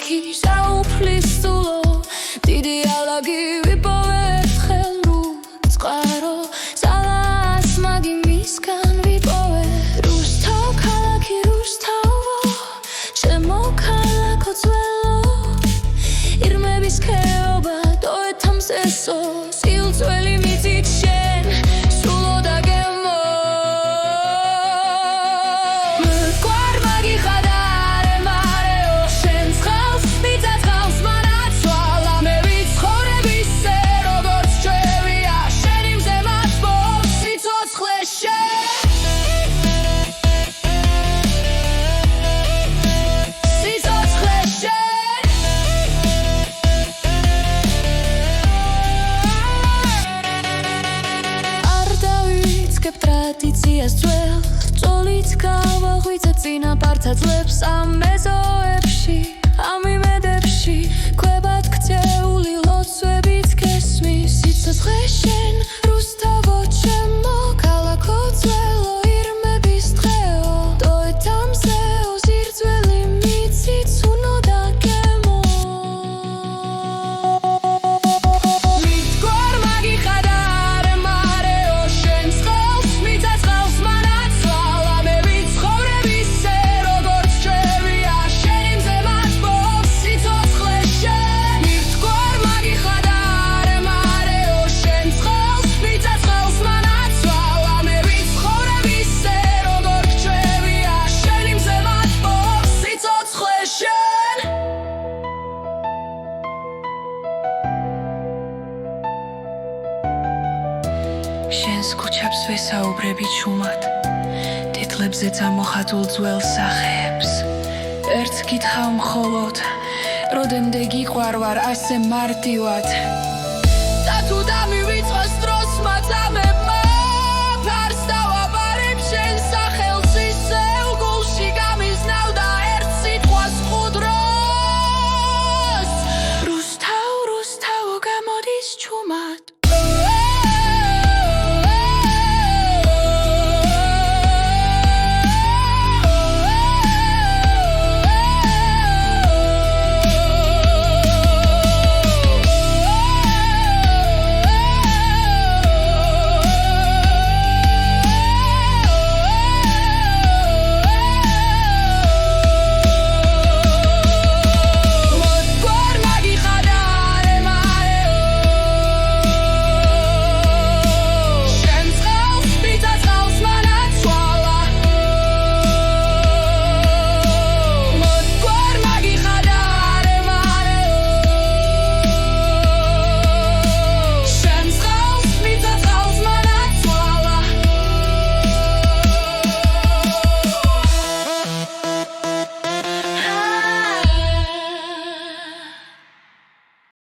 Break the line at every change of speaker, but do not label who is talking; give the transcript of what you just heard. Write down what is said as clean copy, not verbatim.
ქალაქი საუფლისწულო დიდი ალაგი ვიპოვე ერთხელ ნუ წყარო ზალას მაგი მისგან ვიპოვე რუსთავ ქალაქი რუსთავო ჩემო ქალაქო ძველო ირმების ქეობა დოეთამს ესო სიუწველი მიწით შენ სულო და გემო მკვარ მაგიხადარე მარეო შენს ხალხს მიწაწყალს მანაცვალა მე ვიცხოვრებისე როგორც ჩვევია შენი მზე მათბობს სიცოცხლე შენ სიცოცხლე შენ არ დავიწყებ ტრადიციას ძველ წოლით გავაღვიძე წინაპართა ძლებს ამ მეზოებში ამ იმედებში ქვებად ქცეული ლოცვებით გესმის სიცოცხლე შენ რუსთავო ჩემო ქალაქო ძველო ირმების დღეო დოეთამზეო ზირძველი მიცით უნო და გემო მითგვარ მაგიხადარე მარეო შენს ხელს მიწაწყალს მანაცვალა მე ვიცხოვრებისე როგორც ჩვევია შენი მზე მათბობს სიცოცხლე შენ მითგვარ მაგიხადარე მარეო შენს ხელს მიწაწყალს მანაცვალა მე ვიცხოვრებისე როგორც ჩვევია შენი მზე მათბობს სიცოცხლე შენ შენს ქუჩებს ვესაუბრები ჩუმად ტიტლებზეც ამოხატულ ძველ სახეებს ერთს გითხავ მხოლოდ როდემდე გიყვარვარ ასე მარტივად და თუ დამივიწყოს დროს მათამე